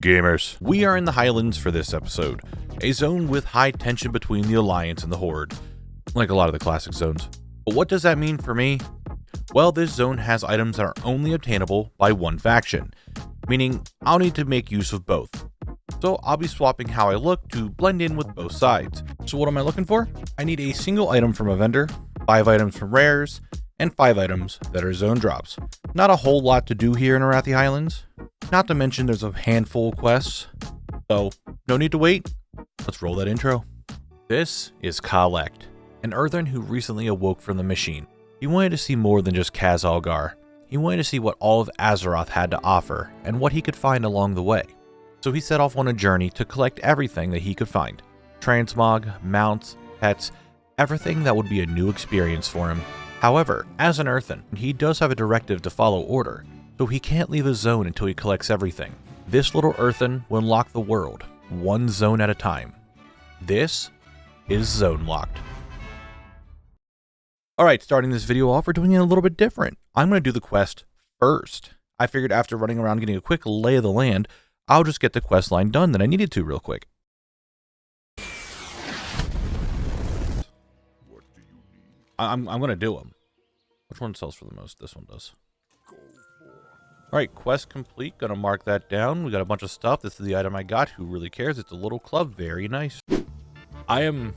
Gamers, we are in the Highlands for this episode, a zone with high tension between the Alliance and the Horde, like a lot of the classic zones. But what does that mean for me? Well, this zone has items that are only obtainable by one faction, meaning I'll need to make use of both. So I'll be swapping how I look to blend in with both sides. So what am I looking for? I need a single item from a vendor, 5 items from rares, and 5 items that are zone drops. Not a whole lot to do here in Arathi Highlands, not to mention there's a handful of quests, so no need to wait. Let's roll that intro. This is Khalect, an earthen who recently awoke from the machine. He wanted to see more than just Kaz Algar. He wanted to see what all of Azeroth had to offer and what he could find along the way. So he set off on a journey to collect everything that he could find. Transmog, mounts, pets, everything that would be a new experience for him. However, as an earthen, he does have a directive to follow order, so he can't leave his zone until he collects everything. This little earthen will unlock the world, one zone at a time. This is Zone Locked. Alright, starting this video off, we're doing it a little bit different. I'm going to do the quest first. I figured after running around getting a quick lay of the land, I'll just get the quest line done that I needed to real quick. I'm going to do them. Which one sells for the most? This one does. Alright, quest complete. Gonna mark that down. We got a bunch of stuff. This is the item I got. Who really cares? It's a little club. Very nice. I am...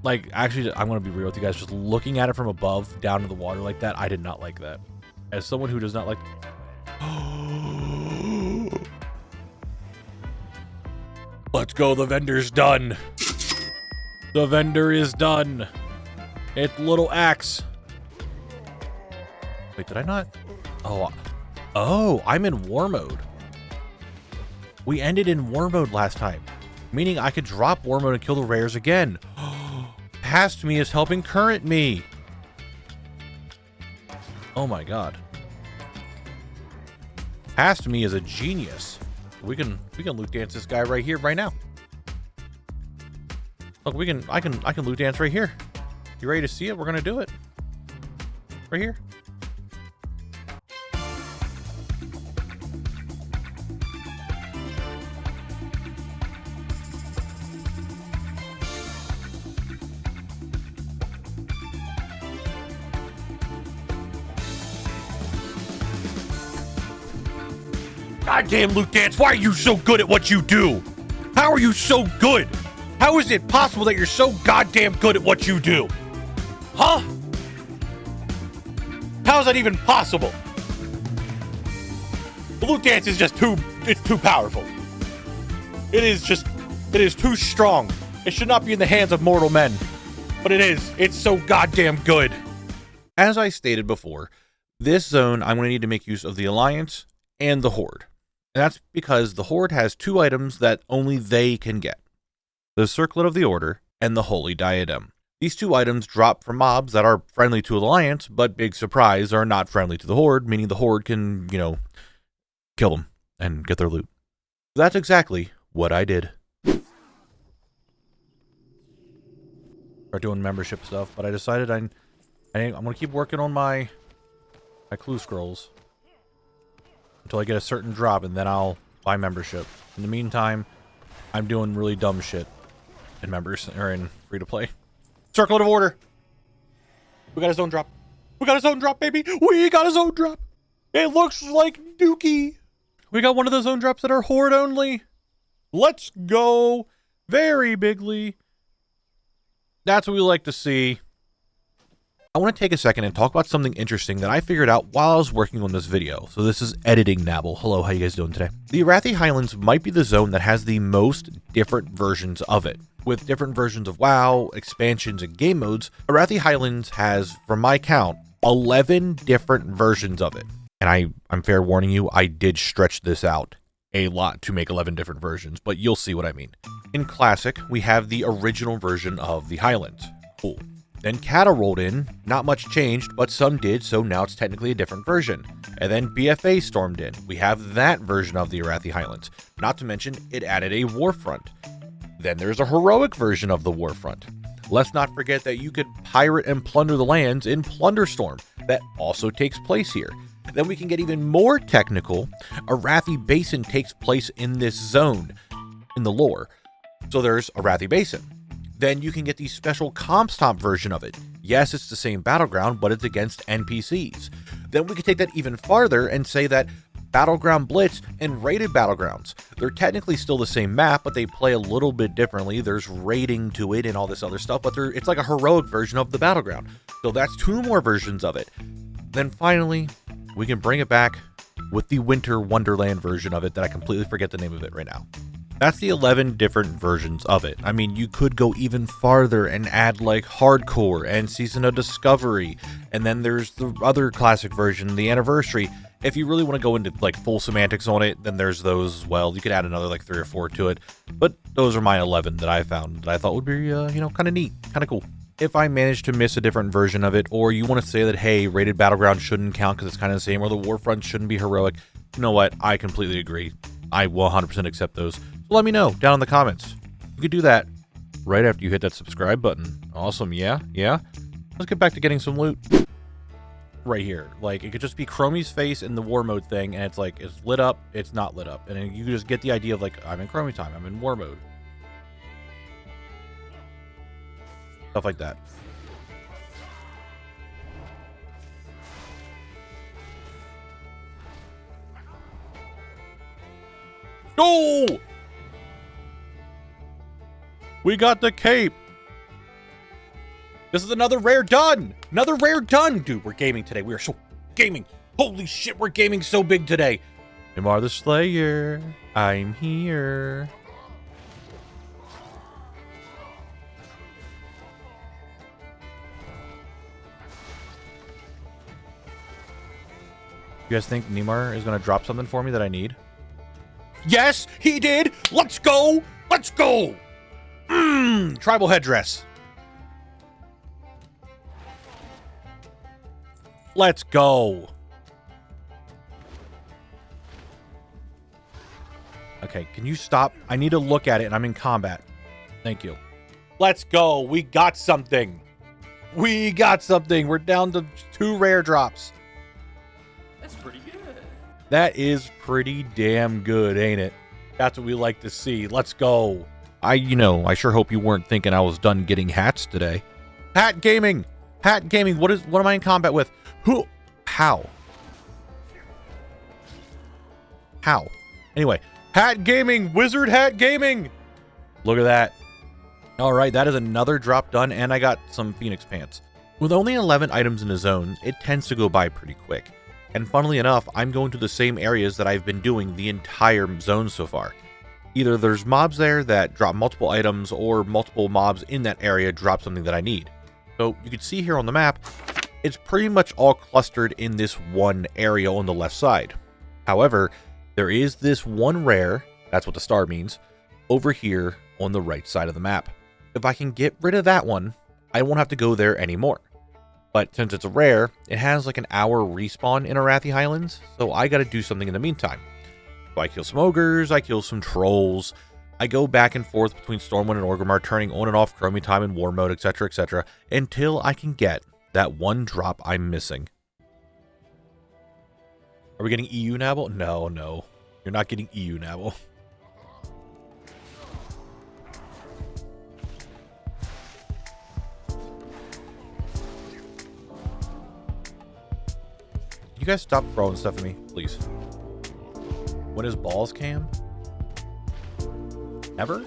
like, actually, I'm going to be real with you guys. Just looking at it from above, down to the water like that, I did not like that. As someone who does not like... Let's go. The vendor's done. The vendor is done. It's little axe. Wait, did I not? Oh, I'm in war mode. We ended in war mode last time, meaning I could drop war mode and kill the rares again. Past me is helping current me. Oh my god. Past me is a genius. We can loot dance this guy right here, right now. Look, I can loot dance right here. You ready to see it? We're gonna do it. Right here. Goddamn loot dance, why are you so good at what you do? How are you so good? How is it possible that you're so goddamn good at what you do? Huh? How is that even possible? The loot dance is just it's too powerful. It is too strong. It should not be in the hands of mortal men. But it is. It's so goddamn good. As I stated before, this zone I'm going to need to make use of the Alliance and the Horde. And that's because the Horde has 2 items that only they can get. The Circlet of the Order and the Holy Diadem. These 2 items drop from mobs that are friendly to Alliance, but big surprise, are not friendly to the Horde, meaning the Horde can, kill them and get their loot. That's exactly what I did. Start doing membership stuff, but I decided I'm going to keep working on my clue scrolls until I get a certain drop, and then I'll buy membership. In the meantime, I'm doing really dumb shit in members or in free to play. Circlet of Order. We got his own drop. We got his own drop, baby. We got his own drop. It looks like Dookie. We got one of those own drops that are Horde only. Let's go. Very bigly. That's what we like to see. I want to take a second and talk about something interesting that I figured out while I was working on this video. So this is editing Knabble. Hello, how you guys doing today? The Arathi Highlands might be the zone that has the most different versions of it. With different versions of WoW, expansions, and game modes, Arathi Highlands has, from my count, 11 different versions of it. And I'm fair warning you, I did stretch this out a lot to make 11 different versions, but you'll see what I mean. In Classic, we have the original version of the Highlands. Cool. Then Kata rolled in, not much changed, but some did, so now it's technically a different version. And then BFA stormed in. We have that version of the Arathi Highlands. Not to mention, it added a Warfront. Then there's a heroic version of the Warfront. Let's not forget that you could pirate and plunder the lands in Plunderstorm. That also takes place here. Then we can get even more technical. Arathi Basin takes place in this zone in the lore. So there's Arathi Basin. Then you can get the special comp stomp version of it. Yes, it's the same battleground, but it's against NPCs. Then we can take that even farther and say that Battleground Blitz and Raided Battlegrounds, they're technically still the same map, but they play a little bit differently. There's raiding to it and all this other stuff, but it's like a heroic version of the battleground. So that's 2 more versions of it. Then finally, we can bring it back with the Winter Wonderland version of it that I completely forget the name of it right now. That's the 11 different versions of it. I mean, you could go even farther and add like Hardcore and Season of Discovery. And then there's the other classic version, the Anniversary. If you really want to go into like full semantics on it, then there's those as well. You could add another like 3 or 4 to it. But those are my 11 that I found that I thought would be, kind of neat, kind of cool. If I manage to miss a different version of it, or you want to say that, hey, Rated Battleground shouldn't count because it's kind of the same, or the Warfront shouldn't be heroic, you know what? I completely agree. I will 100% accept those. So let me know down in the comments. You could do that right after you hit that subscribe button. Awesome, yeah. Let's get back to getting some loot. Right here, like it could just be Chromie's face in the war mode thing, and it's like it's lit up, it's not lit up, and then you just get the idea of like I'm in Chromie time, I'm in war mode, stuff like that. No, we got the cape. This is another rare done. Another rare done. Dude, we're gaming today. We are so gaming. Holy shit, we're gaming so big today. Imar the Slayer. I'm here. You guys think Neymar is going to drop something for me that I need? Yes, he did. Let's go. Let's go. Tribal headdress. Let's go. Okay, can you stop? I need to look at it and I'm in combat. Thank you. Let's go. We got something. We got something. We're down to 2 rare drops. That's pretty good. That is pretty damn good, ain't it? That's what we like to see. Let's go. I sure hope you weren't thinking I was done getting hats today. Hat gaming. Hat gaming. What am I in combat with? Who? How? Anyway, hat gaming, wizard hat gaming. Look at that. All right, that is another drop done, and I got some Phoenix pants. With only 11 items in a zone, it tends to go by pretty quick. And funnily enough, I'm going to the same areas that I've been doing the entire zone so far. Either there's mobs there that drop multiple items, or multiple mobs in that area drop something that I need. So you can see here on the map, it's pretty much all clustered in this one area on the left side. However, there is this one rare, that's what the star means, over here on the right side of the map. If I can get rid of that one, I won't have to go there anymore. But since it's a rare, it has like an hour respawn in Arathi Highlands, so I gotta do something in the meantime. So I kill some ogres, I kill some trolls, I go back and forth between Stormwind and Orgrimmar, turning on and off Chromie time and war mode, etc., until I can get that one drop I'm missing. Are we getting EU Knabble? No. You're not getting EU Knabble. Can you guys stop throwing stuff at me, please? When is balls cam? Ever?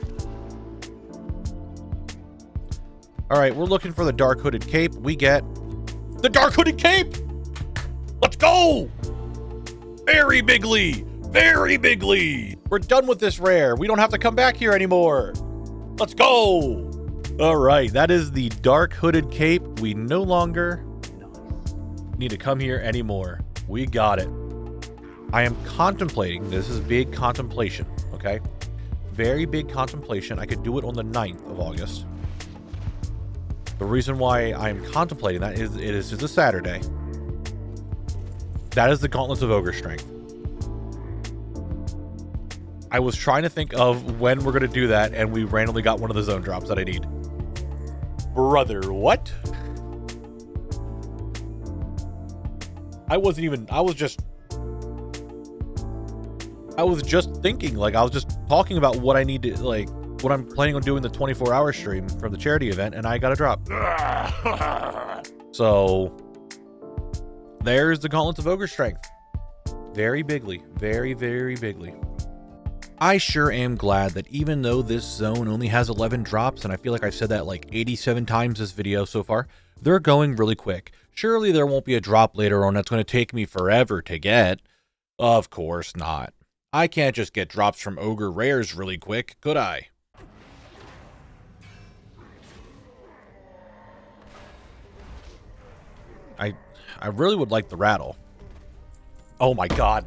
Alright, we're looking for the Dark Hooded Cape. We get the Dark Hooded Cape! Let's go! Very bigly! Very bigly! We're done with this rare. We don't have to come back here anymore. Let's go! Alright, that is the Dark Hooded Cape. We no longer need to come here anymore. We got it. I am contemplating, this is big contemplation, okay? Very big contemplation. I could do it on the 9th of August. The reason why I'm contemplating that is it is a Saturday. That is the Gauntlets of Ogre Strength. I was trying to think of when we're going to do that, and we randomly got one of the zone drops that I need. Brother, what? I was just thinking, like, I was just talking about what I need to, like, what I'm planning on doing the 24-hour stream from the charity event, and I got a drop. So, there's the Gauntlets of Ogre Strength. Very bigly. Very, very bigly. I sure am glad that even though this zone only has 11 drops, and I feel like I've said that like 87 times this video so far, they're going really quick. Surely there won't be a drop later on that's going to take me forever to get. Of course not. I can't just get drops from Ogre Rares really quick, could I? I really would like the rattle. Oh my god.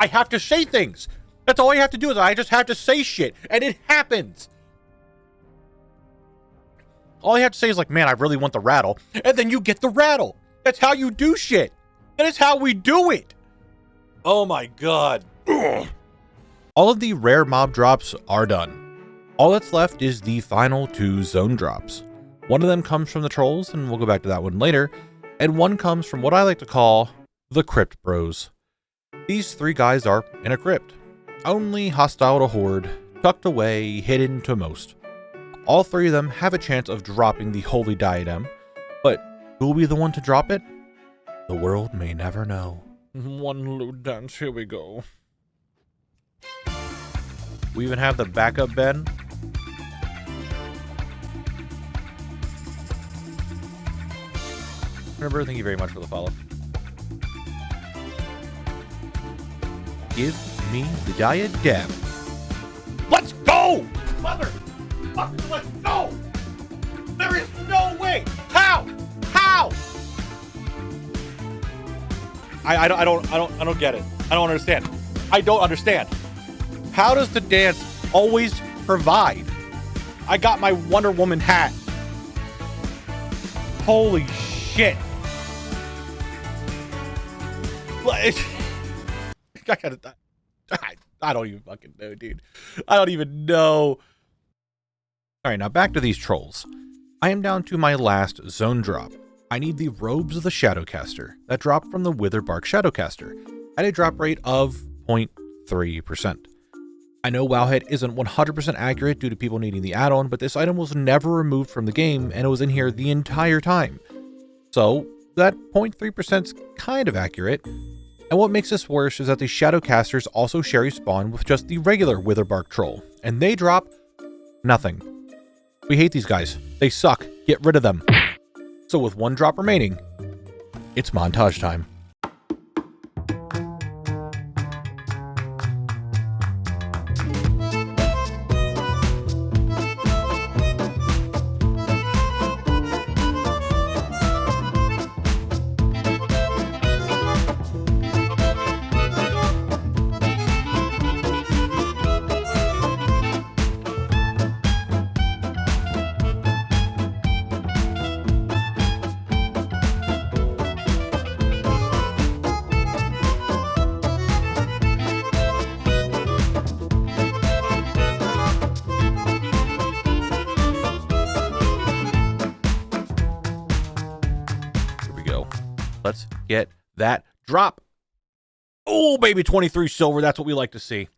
I have to say things. That's all I have to do is I just have to say shit. And it happens. All I have to say is like, man, I really want the rattle. And then you get the rattle. That's how you do shit. That is how we do it. Oh my god. Ugh. All of the rare mob drops are done. All that's left is the final 2 zone drops. One of them comes from the trolls, and we'll go back to that one later. And one comes from what I like to call the Crypt Bros. These 3 guys are in a crypt. Only hostile to Horde, tucked away, hidden to most. All 3 of them have a chance of dropping the Holy Diadem, but who will be the one to drop it? The world may never know. One lewd dance, here we go. We even have the backup Ben. Remember, thank you very much for the follow. Give me the diadem. Let's go! Motherfucker, let's go! There is no way! How? How? I don't get it. I don't understand. I don't understand. How does the dance always provide? I got my Wonder Woman hat. Holy shit. I don't even fucking know, dude. I don't even know. Alright, now back to these trolls. I am down to my last zone drop. I need the Robes of the Shadowcaster that drop from the Witherbark Shadowcaster at a drop rate of 0.3%. I know WoWHead isn't 100% accurate due to people needing the add-on, but this item was never removed from the game and it was in here the entire time. So that 0.3% is kind of accurate. And what makes this worse is that the Shadowcasters also share a spawn with just the regular Witherbark troll, and they drop nothing. We hate these guys. They suck. Get rid of them. So with 1 drop remaining, it's montage time. Let's get that drop. Oh, baby, 23 silver. That's what we like to see.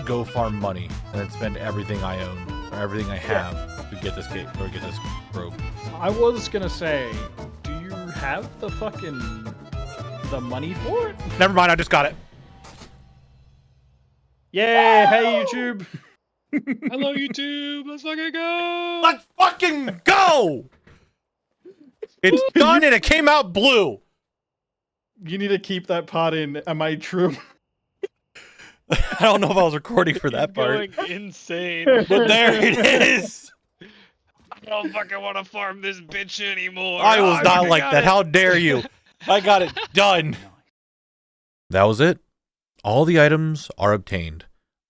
Go farm money and then spend everything I own or everything I have to get this cape or get this robe. I was gonna say, do you have the money for it? Never mind, I just got it. Yay! Hey YouTube! Hello YouTube, let's fucking go! Let's fucking go! It's done and it came out blue. You need to keep that part in. Am I true? I don't know if I was recording for that part. Going insane. But there it is. don't fucking want to farm this bitch anymore. I was Oh, not I like got that. it. How dare you? I got it done. That was it. All the items are obtained.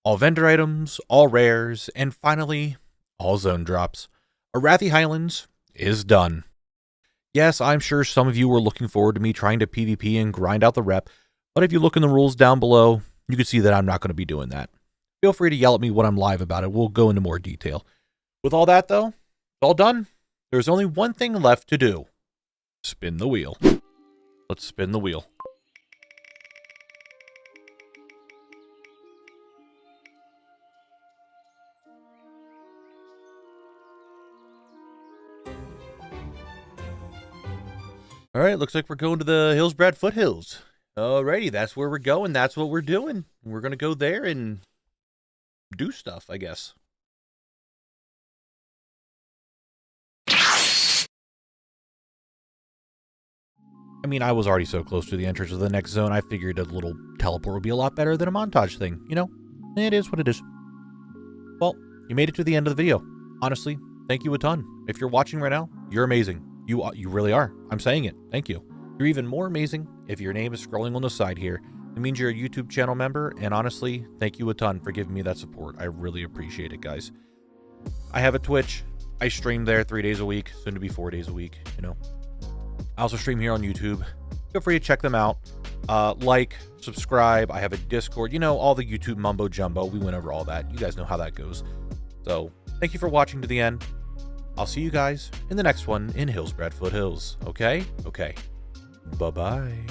All vendor items, all rares, and finally, all zone drops. Arathi Highlands is done. Yes, I'm sure some of you were looking forward to me trying to PvP and grind out the rep, but if you look in the rules down below, you can see that I'm not going to be doing that. Feel free to yell at me when I'm live about it. We'll go into more detail. With all that, though, it's all done. There's only one thing left to do. Spin the wheel. Let's spin the wheel. All right, looks like we're going to the Hillsbrad Foothills. Alrighty, that's where we're going. That's what we're doing. We're going to go there and do stuff, I guess. I mean, I was already so close to the entrance of the next zone, I figured a little teleport would be a lot better than a montage thing, you know? It is what it is. Well, you made it to the end of the video. Honestly, thank you a ton. If you're watching right now, you're amazing. You really are. I'm saying it. Thank you. You're even more amazing if your name is scrolling on the side here. It means you're a YouTube channel member, and honestly, thank you a ton for giving me that support. I really appreciate it, guys. I have a Twitch. I stream there 3 days a week, soon to be 4 days a week, you know. I also stream here on YouTube. Feel free to check them out. Like, subscribe. I have a Discord. You know, all the YouTube mumbo jumbo. We went over all that. You guys know how that goes. So, thank you for watching to the end. I'll see you guys in the next one in Hillsbrad Foothills. Okay? Okay. Bye-bye.